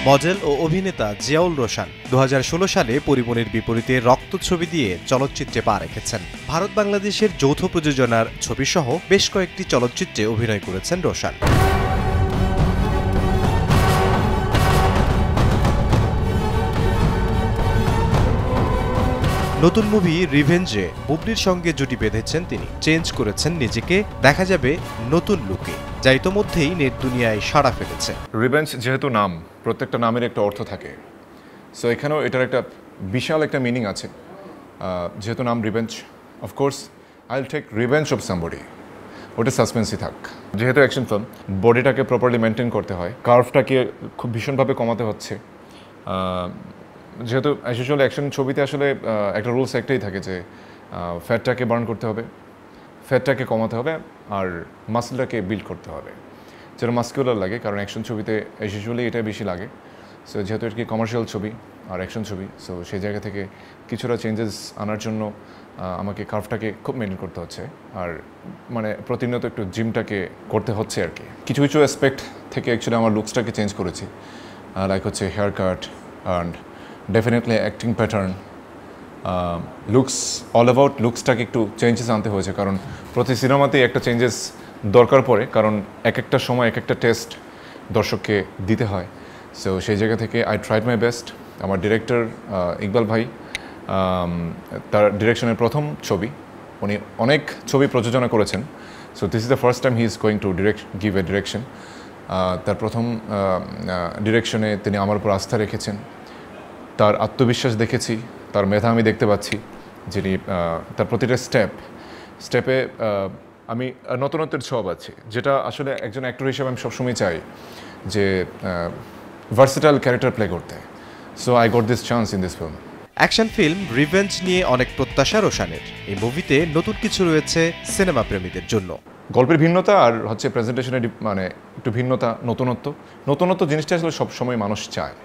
Model ও অভিনেতা জিয়াউল রোশান 2016 সালে পরিমণির বিপরীতে রক্ত ছবি দিয়ে চলচ্চিত্রে পা রেখেছেন। ভারত বাংলাদেশের যৌথ প্রযোজনার ছবিসহ বেশ কয়েকটি চলচ্চিত্রে অভিনয় করেছেন রোশান। নতুন মুভি রিভেঞ্জে বুবলির সঙ্গে জুটি বেঁধেছেন তিনি। চেঞ্জ করেছেন নিজেকে, দেখা যাবে নতুন লুকে, যা ইতোমধ্যেই নেট দুনিয়ায় সাড়া ফেলেছে। রিভেঞ্জ যেহেতু নাম, প্রত্যেকটা নামের একটা অর্থ থাকে, সো এখানেও এটার একটা বিশাল একটা মিনিং আছে। যেহেতু নাম revenge, of course I will take revenge of somebody. ওটা সাসপেন্সই থাক। যেহেতু অ্যাকশন ফিল্ম, বডিটাকে প্রপারলি মেনটেন করতে হয়, কার্ভটাকে খুব ভীষণভাবে কমাতে হচ্ছে। যেহেতু অ্যাজ অ্যাকশন ছবিতে আসলে একটা রুলস একটাই থাকে যে ফ্যাটটাকে বার্ন করতে হবে, ফ্যাটটাকে কমাতে হবে, আর মাসলটাকে বিল্ড করতে হবে, যেটা মাস্কুলার লাগে, কারণ অ্যাকশন ছবিতে ইউজুয়ালি এটাই বেশি লাগে। সো যেহেতু এটা কি কমার্শিয়াল ছবি আর অ্যাকশন ছবি, সো সেই জায়গা থেকে কিছুটা চেঞ্জেস আনার জন্য আমাকে কার্ভটাকে খুব মেনটেন করতে হচ্ছে, আর মানে প্রতিনিয়ত একটু জিমটাকে করতে হচ্ছে আর কি। কিছু কিছু অ্যাসপেক্ট থেকে অ্যাকচুয়ালি আমার লুকসটাকে চেঞ্জ করেছি, লাইক হচ্ছে haircut and definitely acting pattern, looks, all about লুকসটাকে একটু চেঞ্জেস আনতে হয়েছে, কারণ প্রতি সিনেমাতেই একটা চেঞ্জেস দরকার পড়ে, কারণ এক একটা সময় এক একটা টেস্ট দর্শককে দিতে হয়। সো সেই জায়গা থেকে আই ট্রাইড মাই বেস্ট। আমার ডিরেক্টর ইকবাল ভাই, তার ডিরেকশনের প্রথম ছবি, উনি অনেক ছবি প্রযোজনা করেছেন, so this is the first time he is going to give a direction. তার প্রথম ডিরেকশনে তিনি আমার উপর আস্থা রেখেছেন, তার আত্মবিশ্বাস দেখেছি, তার মেধা আমি দেখতে পাচ্ছি, যিনি তার প্রতিটা স্টেপে আমি নতুনত্বের ছোঁয়া পাচ্ছি, যেটা আসলে একজন অ্যাক্টর হিসেবে আমি সবসময় চাই যে ভার্সেটাইল ক্যারেক্টার প্লে করতে। So I got this chance in this film. Action film revenge নিয়ে অনেক প্রত্যাশা রোশানের। এই মুভিতে নতুন কিছু রয়েছে সিনেমা প্রেমীদের জন্য। গল্পের ভিন্নতা আর হচ্ছে প্রেজেন্টেশনের মানে একটু ভিন্নতা, নতুনত্ব জিনিসটা আসলে সবসময় মানুষ চায়।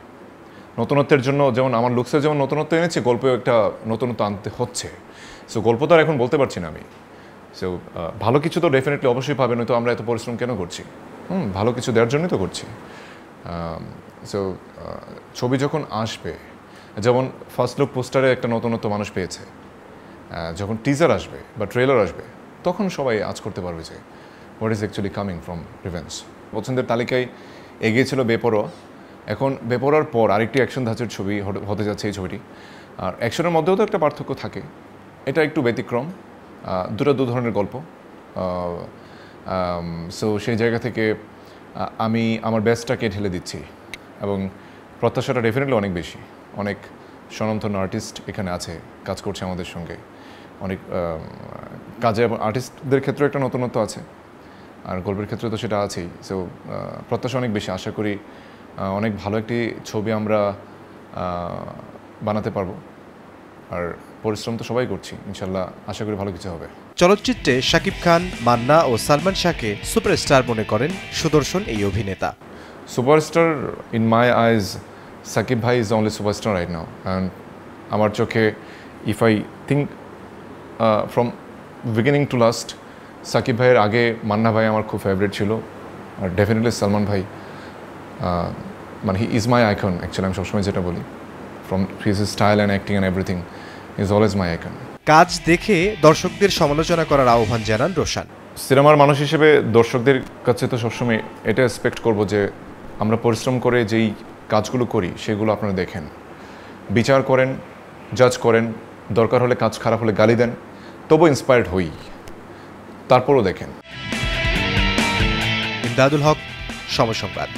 নতুনত্বের জন্য যেমন আমার লুকসের যেমন নতুনত্ব এনেছে, গল্পেও একটা নতুনত্ব আনতে হচ্ছে। সো গল্প তো আর এখন বলতে পারছি না আমি। সো ভালো কিছু তো ডেফিনেটলি অবশ্যই পাবেন, তো আমরা এত পরিশ্রম কেন করছি? ভালো কিছু দেওয়ার জন্যই তো করছি। সো ছবি যখন আসবে, যেমন ফার্স্ট লুক পোস্টারে একটা নতুনত্ব মানুষ পেয়েছে, যখন টিজার আসবে বা ট্রেলার আসবে, তখন সবাই আজ করতে পারবে যে what is actually coming from revenge. পছন্দের তালিকায় এগিয়েছিল বেপরোয়া, এখন বেপরোয়ার পর আরেকটি অ্যাকশন ধাঁচের ছবি হতে যাচ্ছে এই ছবিটি। আর অ্যাকশনের মধ্যেও তো একটা পার্থক্য থাকে, এটা একটু ব্যতিক্রম, দু ধরনের গল্প। সো সেই জায়গা থেকে আমি আমার বেস্টটাকে ঢেলে দিচ্ছি, এবং প্রত্যাশাটা ডেফিনেটলি অনেক বেশি। অনেক স্বনামধন্য আর্টিস্ট এখানে আছে, কাজ করছে আমাদের সঙ্গে, অনেক কাজে, এবং আর্টিস্টদের ক্ষেত্রেও একটা নতুনত্ব আছে, আর গল্পের ক্ষেত্রে তো সেটা আছেই। সো প্রত্যাশা অনেক বেশি। আশা করি অনেক ভালো একটি ছবি আমরা বানাতে পারবো, আর পরিশ্রম তো সবাই করছি, ইনশাল্লাহ আশা করি ভালো কিছু হবে। চলচ্চিত্রে শাকিব খান, মান্না ও সালমান শাহকে সুপারস্টার মনে করেন সুদর্শন এই অভিনেতা। Superstar in my eyes, Shakib ভাই is only superstar right now. And আমার চোখে, if I think from beginning to last, Shakib ভাইয়ের আগে মান্না ভাই আমার খুব ফেভারিট ছিল, আর ডেফিনেটলি সালমান ভাই, মানে he is my icon. Actually আমি সবসময় যেটা বলি, from his style and acting and everything is always my icon. কাজ দেখে দর্শকদের সমালোচনা করার আহ্বান জানান রোশান। সিনেমার মানুষ হিসেবে দর্শকদের কাছে তো সবসময় এটা এক্সপেক্ট করব যে আমরা পরিশ্রম করে যেই কাজগুলো করি সেগুলো আপনারা দেখেন, বিচার করেন, জাজ করেন, দরকার হলে কাজ খারাপ হলে গালি দেন, তবু ইন্সপায়ার্ড হই, তারপরও দেখেন। ইমদাদুল হক, সময় সংবাদ।